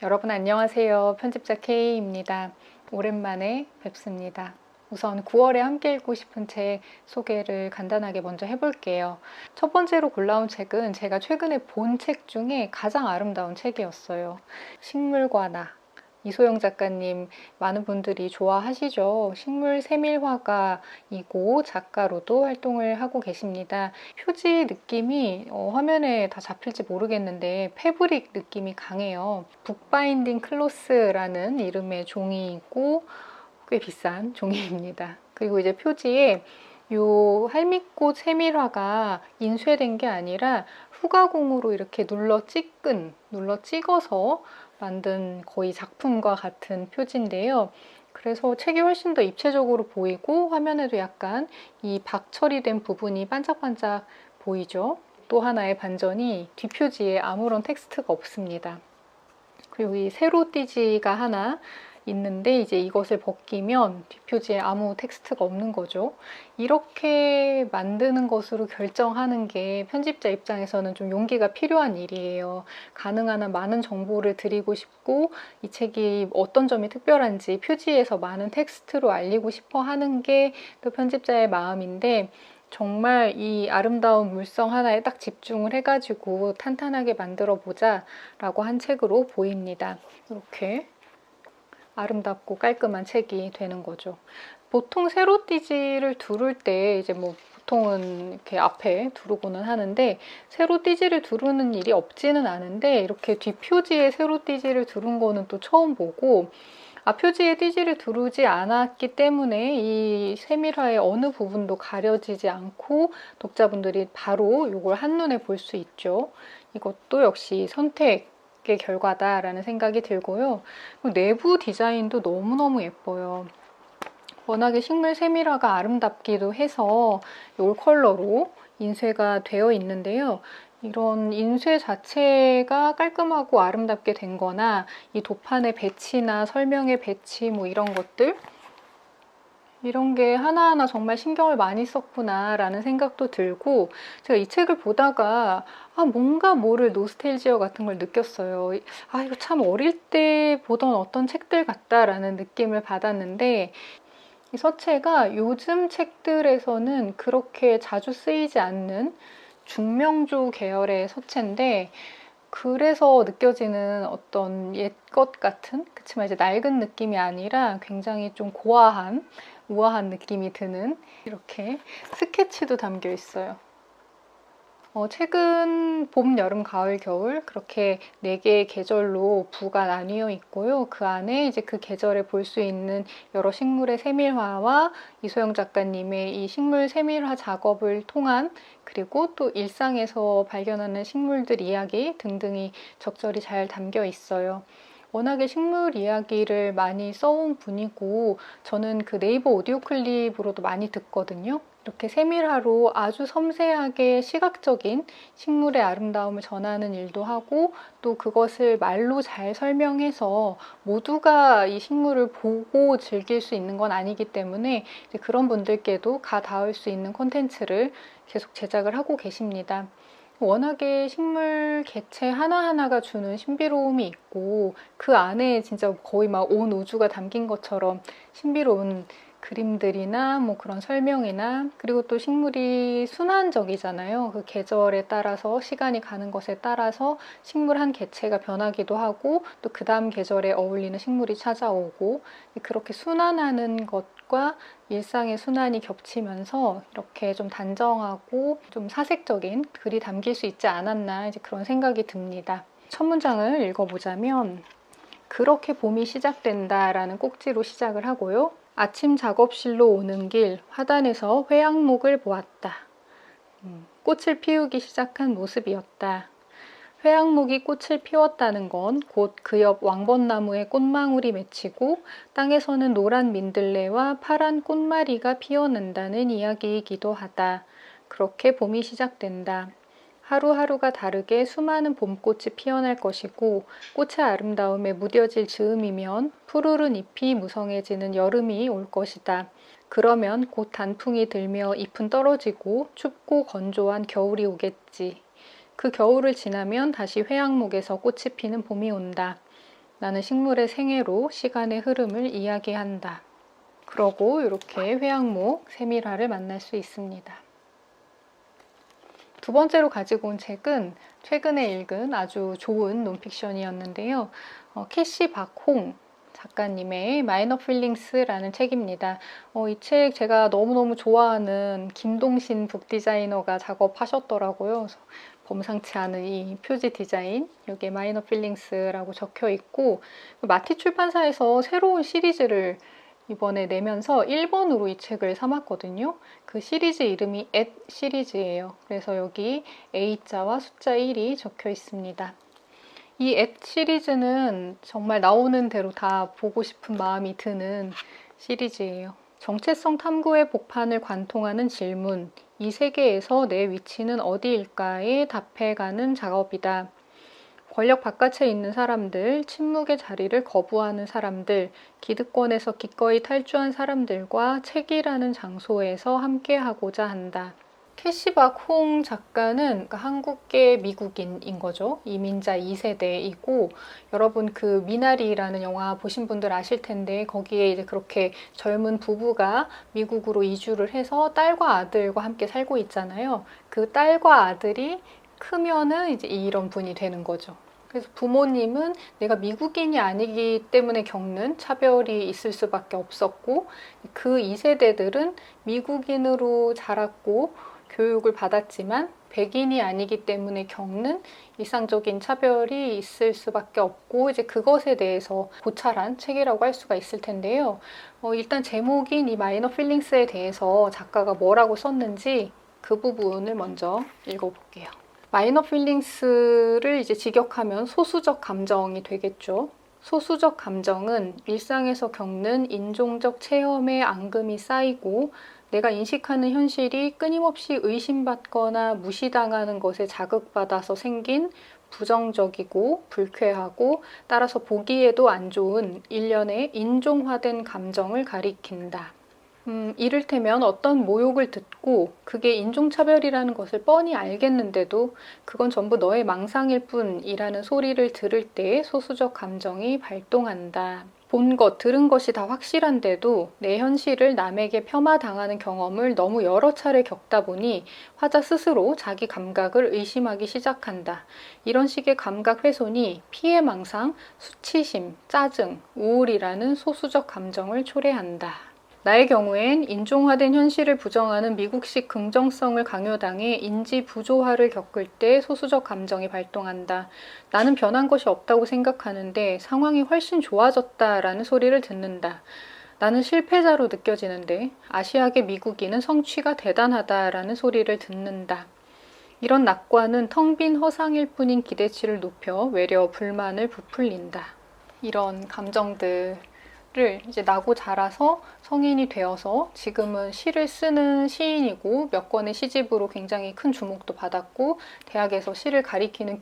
여러분 안녕하세요. 편집자 K입니다. 오랜만에 뵙습니다. 우선 9월에 함께 읽고 싶은 책 소개를 간단하게 먼저 해볼게요. 첫 번째로 골라온 책은 제가 최근에 본 책 중에 가장 아름다운 책이었어요. 식물과 나. 이소영 작가님 많은 분들이 좋아하시죠. 식물 세밀화가이고 작가로도 활동을 하고 계십니다. 표지 느낌이 화면에 다 잡힐지 모르겠는데 패브릭 느낌이 강해요. 북바인딩 클로스라는 이름의 종이이고 꽤 비싼 종이입니다. 그리고 이제 표지에 요 할미꽃 세밀화가 인쇄된 게 아니라 후가공으로 이렇게 눌러 찍어서 만든 거의 작품과 같은 표지인데요. 그래서 책이 훨씬 더 입체적으로 보이고 화면에도 약간 이 박처리된 부분이 반짝반짝 보이죠. 또 하나의 반전이 뒷표지에 아무런 텍스트가 없습니다. 그리고 이 세로띠지가 하나 있는데 이제 이것을 벗기면 뒷표지에 아무 텍스트가 없는 거죠. 이렇게 만드는 것으로 결정하는 게 편집자 입장에서는 좀 용기가 필요한 일이에요. 가능한 한 많은 정보를 드리고 싶고 이 책이 어떤 점이 특별한지 표지에서 많은 텍스트로 알리고 싶어 하는 게 또 편집자의 마음인데 정말 이 아름다운 물성 하나에 딱 집중을 해가지고 탄탄하게 만들어 보자 라고 한 책으로 보입니다. 이렇게 아름답고 깔끔한 책이 되는 거죠. 보통 세로띠지를 두를 때 이제 뭐 보통은 이렇게 앞에 두르고는 하는데 세로띠지를 두르는 일이 없지는 않은데 이렇게 뒷표지에 세로띠지를 두른 거는 또 처음 보고 앞표지에 띠지를 두르지 않았기 때문에 이 세밀화의 어느 부분도 가려지지 않고 독자분들이 바로 이걸 한눈에 볼 수 있죠. 이것도 역시 선택의 결과다라는 생각이 들고요. 내부 디자인도 너무너무 예뻐요. 워낙에 식물 세밀화가 아름답기도 해서 올 컬러로 인쇄가 되어 있는데요. 이런 인쇄 자체가 깔끔하고 아름답게 된 거나 이 도판의 배치나 설명의 배치 뭐 이런 것들 이런 게 하나하나 정말 신경을 많이 썼구나 라는 생각도 들고 제가 이 책을 보다가 뭔가 모를 노스텔지어 같은 걸 느꼈어요. 이거 참 어릴 때 보던 어떤 책들 같다라는 느낌을 받았는데 이 서체가 요즘 책들에서는 그렇게 자주 쓰이지 않는 중명조 계열의 서체인데 그래서 느껴지는 어떤 옛것 같은 그치만 이제 낡은 느낌이 아니라 굉장히 좀 고아한 우아한 느낌이 드는 이렇게 스케치도 담겨 있어요. 최근 봄, 여름, 가을, 겨울 그렇게 4개의 계절로 부가 나뉘어 있고요. 그 안에 이제 그 계절에 볼 수 있는 여러 식물의 세밀화와 이소영 작가님의 이 식물 세밀화 작업을 통한 그리고 또 일상에서 발견하는 식물들 이야기 등등이 적절히 잘 담겨 있어요. 워낙에 식물 이야기를 많이 써온 분이고 저는 그 네이버 오디오 클립으로도 많이 듣거든요. 이렇게 세밀화로 아주 섬세하게 시각적인 식물의 아름다움을 전하는 일도 하고 또 그것을 말로 잘 설명해서 모두가 이 식물을 보고 즐길 수 있는 건 아니기 때문에 이제 그런 분들께도 가 닿을 수 있는 콘텐츠를 계속 제작을 하고 계십니다. 워낙에 식물 개체 하나하나가 주는 신비로움이 있고 그 안에 진짜 거의 막 온 우주가 담긴 것처럼 신비로운 그림들이나 뭐 그런 설명이나 그리고 또 식물이 순환적이잖아요. 그 계절에 따라서 시간이 가는 것에 따라서 식물 한 개체가 변하기도 하고 또 그 다음 계절에 어울리는 식물이 찾아오고 그렇게 순환하는 것과 일상의 순환이 겹치면서 이렇게 좀 단정하고 좀 사색적인 글이 담길 수 있지 않았나 이제 그런 생각이 듭니다. 첫 문장을 읽어보자면 그렇게 봄이 시작된다라는 꼭지로 시작을 하고요. 아침 작업실로 오는 길 화단에서 회양목을 보았다. 꽃을 피우기 시작한 모습이었다. 회양목이 꽃을 피웠다는 건 곧 그 옆 왕벚나무에 꽃망울이 맺히고 땅에서는 노란 민들레와 파란 꽃마리가 피어난다는 이야기이기도 하다. 그렇게 봄이 시작된다. 하루하루가 다르게 수많은 봄꽃이 피어날 것이고 꽃의 아름다움에 무뎌질 즈음이면 푸르른 잎이 무성해지는 여름이 올 것이다. 그러면 곧 단풍이 들며 잎은 떨어지고 춥고 건조한 겨울이 오겠지. 그 겨울을 지나면 다시 회양목에서 꽃이 피는 봄이 온다. 나는 식물의 생애로 시간의 흐름을 이야기한다. 그러고 이렇게 회양목 세밀화를 만날 수 있습니다. 두 번째로 가지고 온 책은 최근에 읽은 아주 좋은 논픽션이었는데요. 캐시 박홍 작가님의 마이너 필링스라는 책입니다. 이 책 제가 너무너무 좋아하는 김동신 북디자이너가 작업하셨더라고요. 그래서 범상치 않은 이 표지 디자인, 여기에 마이너 필링스라고 적혀 있고, 마티 출판사에서 새로운 시리즈를 이번에 내면서 1번으로 이 책을 삼았거든요. 그 시리즈 이름이 at 시리즈예요. 그래서 여기 A자와 숫자 1이 적혀 있습니다. 이 at 시리즈는 정말 나오는 대로 다 보고 싶은 마음이 드는 시리즈예요. 정체성 탐구의 복판을 관통하는 질문, 이 세계에서 내 위치는 어디일까에 답해가는 작업이다. 권력 바깥에 있는 사람들, 침묵의 자리를 거부하는 사람들, 기득권에서 기꺼이 탈주한 사람들과 책이라는 장소에서 함께하고자 한다. 캐시박 홍 작가는 한국계 미국인인 거죠. 이민자 2세대이고, 여러분 그 미나리라는 영화 보신 분들 아실 텐데, 거기에 이제 그렇게 젊은 부부가 미국으로 이주를 해서 딸과 아들과 함께 살고 있잖아요. 그 딸과 아들이 크면은 이제 이런 분이 되는 거죠. 그래서 부모님은 내가 미국인이 아니기 때문에 겪는 차별이 있을 수밖에 없었고, 그 2세대들은 미국인으로 자랐고 교육을 받았지만 백인이 아니기 때문에 겪는 일상적인 차별이 있을 수밖에 없고, 이제 그것에 대해서 고찰한 책이라고 할 수가 있을 텐데요. 일단 제목인 이 마이너 필링스에 대해서 작가가 뭐라고 썼는지 그 부분을 먼저 읽어볼게요. 마이너 필링스를 이제 직역하면 소수적 감정이 되겠죠. 소수적 감정은 일상에서 겪는 인종적 체험의 앙금이 쌓이고 내가 인식하는 현실이 끊임없이 의심받거나 무시당하는 것에 자극받아서 생긴 부정적이고 불쾌하고 따라서 보기에도 안 좋은 일련의 인종화된 감정을 가리킨다. 이를테면 어떤 모욕을 듣고 그게 인종차별이라는 것을 뻔히 알겠는데도 그건 전부 너의 망상일 뿐이라는 소리를 들을 때 소수적 감정이 발동한다. 본 것, 들은 것이 다 확실한데도 내 현실을 남에게 폄하당하는 경험을 너무 여러 차례 겪다 보니 화자 스스로 자기 감각을 의심하기 시작한다. 이런 식의 감각 훼손이 피해망상, 수치심, 짜증, 우울이라는 소수적 감정을 초래한다. 나의 경우엔 인종화된 현실을 부정하는 미국식 긍정성을 강요당해 인지 부조화를 겪을 때 소수적 감정이 발동한다. 나는 변한 것이 없다고 생각하는데 상황이 훨씬 좋아졌다라는 소리를 듣는다. 나는 실패자로 느껴지는데 아시아계 미국인은 성취가 대단하다라는 소리를 듣는다. 이런 낙관은 텅 빈 허상일 뿐인 기대치를 높여 외려 불만을 부풀린다. 이런 감정들 이제 나고 자라서 성인이 되어서 지금은 시를 쓰는 시인이고 몇 권의 시집으로 굉장히 큰 주목도 받았고 대학에서 시를 가리키는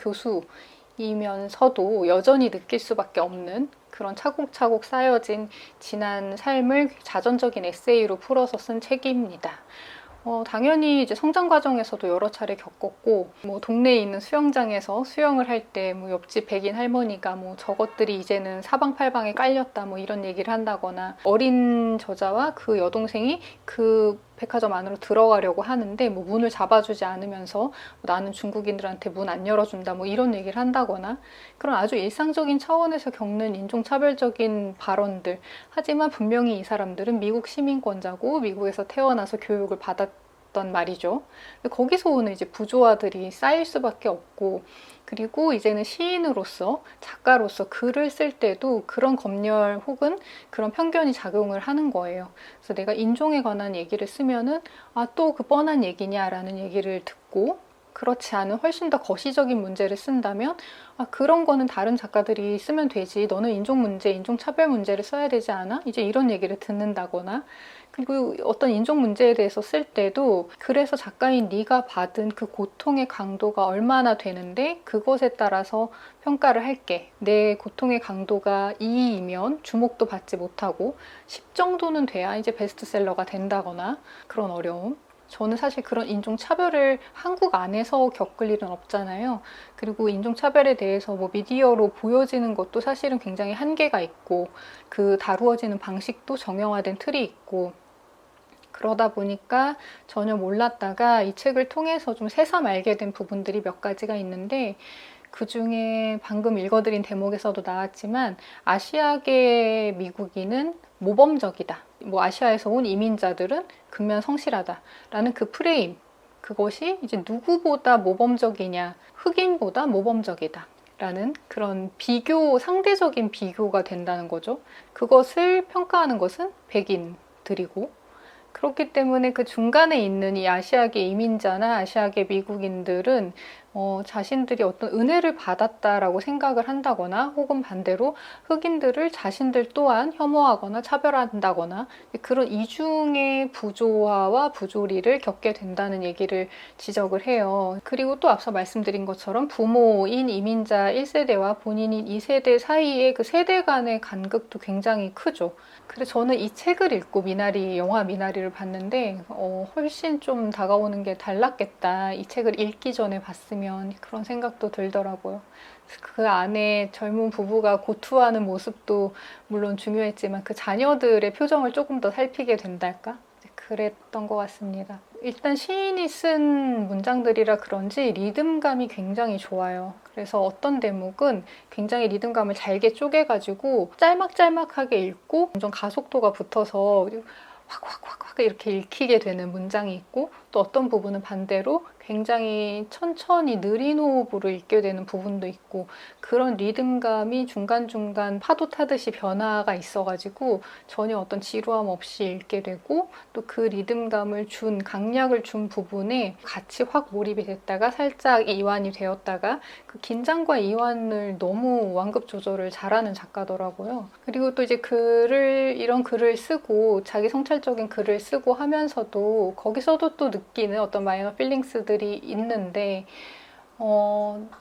교수이면서도 여전히 느낄 수밖에 없는 그런 차곡차곡 쌓여진 지난 삶을 자전적인 에세이로 풀어서 쓴 책입니다. 당연히 이제 성장 과정에서도 여러 차례 겪었고, 동네에 있는 수영장에서 수영을 할 때 옆집 백인 할머니가 저것들이 이제는 사방팔방에 깔렸다 이런 얘기를 한다거나, 어린 저자와 그 여동생이 그 백화점 안으로 들어가려고 하는데 문을 잡아주지 않으면서 나는 중국인들한테 문 안 열어준다 이런 얘기를 한다거나, 그런 아주 일상적인 차원에서 겪는 인종차별적인 발언들. 하지만 분명히 이 사람들은 미국 시민권자고 미국에서 태어나서 교육을 받았던 말이죠. 거기서 오는 이제 부조화들이 쌓일 수밖에 없고, 그리고 이제는 시인으로서, 작가로서 글을 쓸 때도 그런 검열 혹은 그런 편견이 작용을 하는 거예요. 그래서 내가 인종에 관한 얘기를 쓰면은 또 그 뻔한 얘기냐라는 얘기를 듣고, 그렇지 않은 훨씬 더 거시적인 문제를 쓴다면 그런 거는 다른 작가들이 쓰면 되지, 너는 인종 문제, 인종 차별 문제를 써야 되지 않아? 이제 이런 얘기를 듣는다거나, 그리고 어떤 인종 문제에 대해서 쓸 때도 그래서 작가인 네가 받은 그 고통의 강도가 얼마나 되는데 그것에 따라서 평가를 할게. 내 고통의 강도가 2이면 주목도 받지 못하고 10 정도는 돼야 이제 베스트셀러가 된다거나 그런 어려움. 저는 사실 그런 인종차별을 한국 안에서 겪을 일은 없잖아요. 그리고 인종차별에 대해서 뭐 미디어로 보여지는 것도 사실은 굉장히 한계가 있고, 그 다루어지는 방식도 정형화된 틀이 있고, 그러다 보니까 전혀 몰랐다가 이 책을 통해서 좀 새삼 알게 된 부분들이 몇 가지가 있는데, 그 중에 방금 읽어드린 대목에서도 나왔지만 아시아계 미국인은 모범적이다. 뭐 아시아에서 온 이민자들은 근면 성실하다라는 그 프레임, 그것이 이제 누구보다 모범적이냐, 흑인보다 모범적이다. 라는 그런 비교, 상대적인 비교가 된다는 거죠. 그것을 평가하는 것은 백인들이고, 그렇기 때문에 그 중간에 있는 이 아시아계 이민자나 아시아계 미국인들은 자신들이 어떤 은혜를 받았다라고 생각을 한다거나, 혹은 반대로 흑인들을 자신들 또한 혐오하거나 차별한다거나, 그런 이중의 부조화와 부조리를 겪게 된다는 얘기를 지적을 해요. 그리고 또 앞서 말씀드린 것처럼 부모인 이민자 1세대와 본인인 2세대 사이의 그 세대 간의 간극도 굉장히 크죠. 그래서 저는 이 책을 읽고 영화 미나리를 봤는데 훨씬 좀 다가오는 게 달랐겠다. 이 책을 읽기 전에 봤으면, 그런 생각도 들더라고요. 그 안에 젊은 부부가 고투하는 모습도 물론 중요했지만 그 자녀들의 표정을 조금 더 살피게 된달까? 그랬던 것 같습니다. 일단 시인이 쓴 문장들이라 그런지 리듬감이 굉장히 좋아요. 그래서 어떤 대목은 굉장히 리듬감을 잘게 쪼개가지고 짤막짤막하게 읽고 점점 가속도가 붙어서 확 이렇게 읽히게 되는 문장이 있고, 또 어떤 부분은 반대로 굉장히 천천히 느린 호흡으로 읽게 되는 부분도 있고, 그런 리듬감이 중간중간 파도 타듯이 변화가 있어가지고 전혀 어떤 지루함 없이 읽게 되고, 또 그 리듬감을 강약을 준 부분에 같이 확 몰입이 됐다가 살짝 이완이 되었다가, 그 긴장과 이완을 너무 완급 조절을 잘하는 작가더라고요. 그리고 또 이제 이런 글을 쓰고 자기 성찰적인 글을 쓰고 하면서도 거기서도 또 느끼는 어떤 마이너 필링스들이 있는데,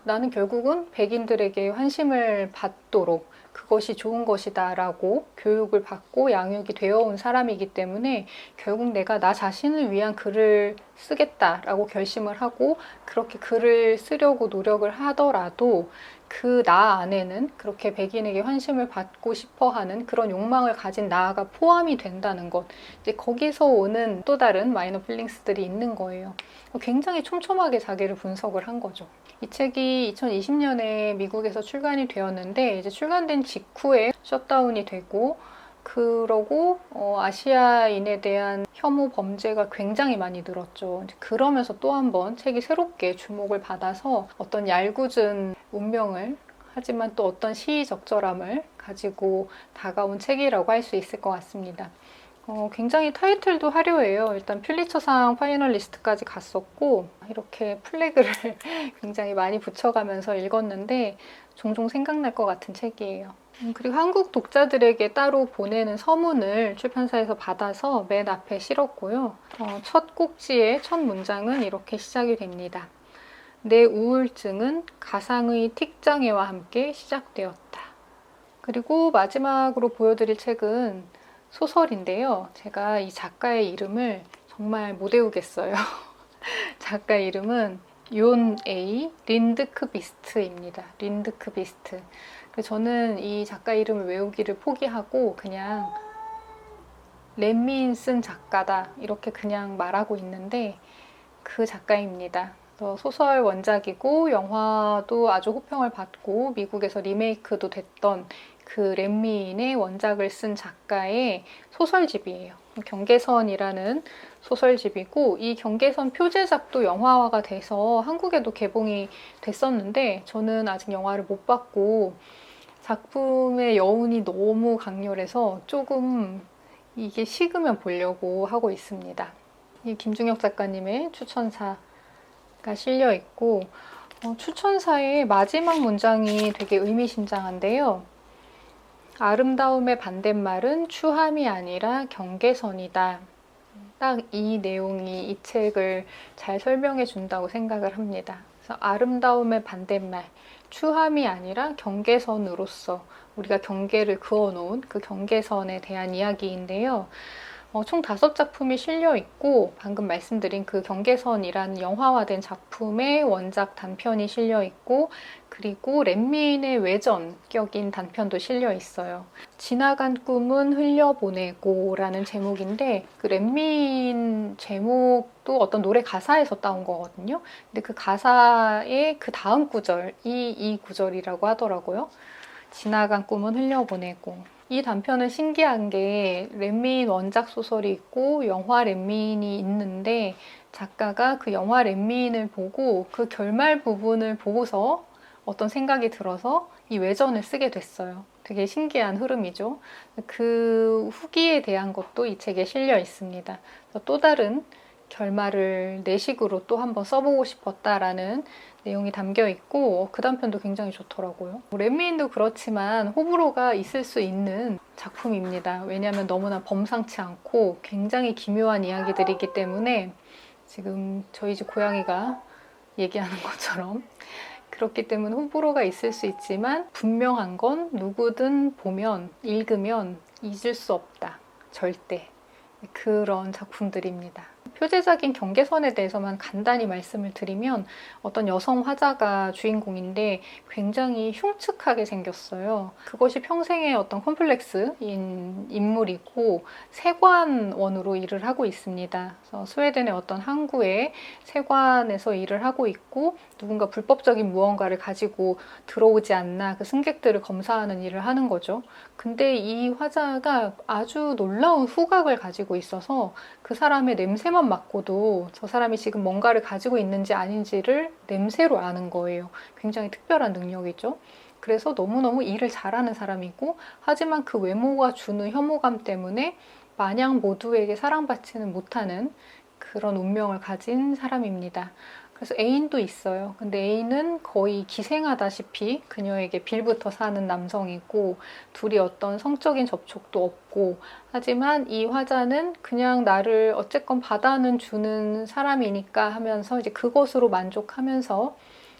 나는 결국은 백인들에게 환심을 받도록 그것이 좋은 것이다 라고 교육을 받고 양육이 되어 온 사람이기 때문에, 결국 내가 나 자신을 위한 글을 쓰겠다라고 결심을 하고 그렇게 글을 쓰려고 노력을 하더라도 그 나 안에는 그렇게 백인에게 환심을 받고 싶어 하는 그런 욕망을 가진 나가 포함이 된다는 것, 이제 거기서 오는 또 다른 마이너 필링스들이 있는 거예요. 굉장히 촘촘하게 자기를 분석을 한 거죠. 이 책이 2020년에 미국에서 출간이 되었는데, 이제 출간된 직후에 셧다운이 되고, 그러고 아시아인에 대한 혐오 범죄가 굉장히 많이 늘었죠. 그러면서 또 한 번 책이 새롭게 주목을 받아서 어떤 얄궂은 운명을, 하지만 또 어떤 시의적절함을 가지고 다가온 책이라고 할 수 있을 것 같습니다. 굉장히 타이틀도 화려해요. 일단 퓰리처상 파이널리스트까지 갔었고, 이렇게 플래그를 굉장히 많이 붙여가면서 읽었는데 종종 생각날 것 같은 책이에요. 그리고 한국 독자들에게 따로 보내는 서문을 출판사에서 받아서 맨 앞에 실었고요. 첫 꼭지의 첫 문장은 이렇게 시작이 됩니다. 내 우울증은 가상의 틱장애와 함께 시작되었다. 그리고 마지막으로 보여드릴 책은 소설인데요. 제가 이 작가의 이름을 정말 못 외우겠어요. 작가 이름은 욘 A 린드크비스트입니다. 린드크비스트. 저는 이 작가 이름을 외우기를 포기하고 그냥 렛민 쓴 작가다 이렇게 그냥 말하고 있는데, 그 작가입니다. 소설 원작이고 영화도 아주 호평을 받고 미국에서 리메이크도 됐던 그 렛민의 원작을 쓴 작가의 소설집이에요. 경계선이라는 소설집이고, 이 경계선 표제작도 영화화가 돼서 한국에도 개봉이 됐었는데 저는 아직 영화를 못 봤고, 작품의 여운이 너무 강렬해서 조금 이게 식으면 보려고 하고 있습니다. 이 김중혁 작가님의 추천사가 실려 있고, 추천사의 마지막 문장이 되게 의미심장한데요. 아름다움의 반대말은 추함이 아니라 경계선이다. 딱 이 내용이 이 책을 잘 설명해 준다고 생각을 합니다. 그래서 아름다움의 반대말, 추함이 아니라 경계선으로서 우리가 경계를 그어놓은 그 경계선에 대한 이야기인데요. 총 5작품이 실려 있고 방금 말씀드린 그 경계선이라는 영화화된 작품의 원작 단편이 실려 있고 그리고 렛민의 외전격인 단편도 실려 있어요. 지나간 꿈은 흘려보내고 라는 제목인데 그 렛민 제목도 어떤 노래 가사에서 따온 거거든요. 근데 그 가사의 그 다음 구절이 이 구절이라고 하더라고요. 지나간 꿈은 흘려보내고. 이 단편은 신기한 게 렛민 원작 소설이 있고 영화 렛민이 있는데 작가가 그 영화 렛민을 보고 그 결말 부분을 보고서 어떤 생각이 들어서 이 외전을 쓰게 됐어요. 되게 신기한 흐름이죠. 그 후기에 대한 것도 이 책에 실려 있습니다. 또 다른 결말을 내 식으로 또 한번 써보고 싶었다라는 내용이 담겨 있고 그 단편도 굉장히 좋더라고요. 렛민도 그렇지만 호불호가 있을 수 있는 작품입니다. 왜냐하면 너무나 범상치 않고 굉장히 기묘한 이야기들이기 때문에 지금 저희 집 고양이가 얘기하는 것처럼 그렇기 때문에 호불호가 있을 수 있지만 분명한 건 누구든 보면 읽으면 잊을 수 없다. 절대. 그런 작품들입니다. 표제적인 경계선에 대해서만 간단히 말씀을 드리면 어떤 여성 화자가 주인공인데 굉장히 흉측하게 생겼어요. 그것이 평생의 어떤 컴플렉스인 인물이고 세관원으로 일을 하고 있습니다. 그래서 스웨덴의 어떤 항구의 세관에서 일을 하고 있고 누군가 불법적인 무언가를 가지고 들어오지 않나 그 승객들을 검사하는 일을 하는 거죠. 근데 이 화자가 아주 놀라운 후각을 가지고 있어서 그 사람의 냄새만 맡고도 저 사람이 지금 뭔가를 가지고 있는지 아닌지를 냄새로 아는 거예요. 굉장히 특별한 능력이죠. 그래서 너무너무 일을 잘하는 사람이고 하지만 그 외모가 주는 혐오감 때문에 마냥 모두에게 사랑받지는 못하는 그런 운명을 가진 사람입니다. 그래서 애인도 있어요. 근데 애인은 거의 기생하다시피 그녀에게 빌부터 사는 남성이고 둘이 어떤 성적인 접촉도 없고 하지만 이 화자는 그냥 나를 어쨌건 받아는 주는 사람이니까 하면서 이제 그것으로 만족하면서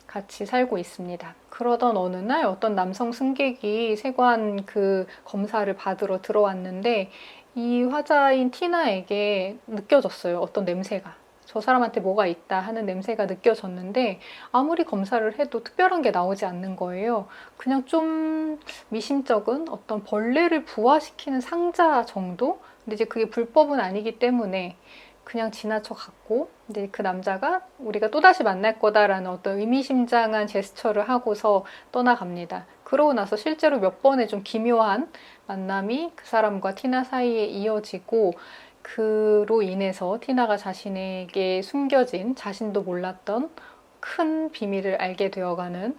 같이 살고 있습니다. 그러던 어느 날 어떤 남성 승객이 세관 그 검사를 받으러 들어왔는데 이 화자인 티나에게 느껴졌어요. 어떤 냄새가. 저 사람한테 뭐가 있다 하는 냄새가 느껴졌는데 아무리 검사를 해도 특별한 게 나오지 않는 거예요. 그냥 좀 미심쩍은 어떤 벌레를 부화시키는 상자 정도? 근데 이제 그게 불법은 아니기 때문에 그냥 지나쳐 갔고 근데 그 남자가 우리가 또다시 만날 거다라는 어떤 의미심장한 제스처를 하고서 떠나갑니다. 그러고 나서 실제로 몇 번의 좀 기묘한 만남이 그 사람과 티나 사이에 이어지고 그로 인해서 티나가 자신에게 숨겨진 자신도 몰랐던 큰 비밀을 알게 되어가는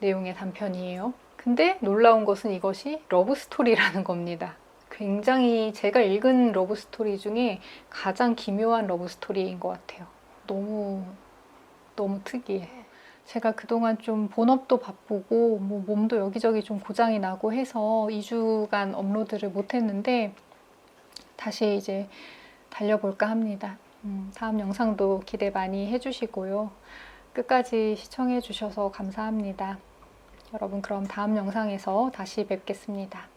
내용의 단편이에요. 근데 놀라운 것은 이것이 러브스토리라는 겁니다. 굉장히 제가 읽은 러브스토리 중에 가장 기묘한 러브스토리인 것 같아요. 너무 특이해. 제가 그동안 좀 본업도 바쁘고 몸도 여기저기 좀 고장이 나고 해서 2주간 업로드를 못했는데 다시 이제 달려볼까 합니다. 다음 영상도 기대 많이 해주시고요. 끝까지 시청해 주셔서 감사합니다. 여러분 그럼 다음 영상에서 다시 뵙겠습니다.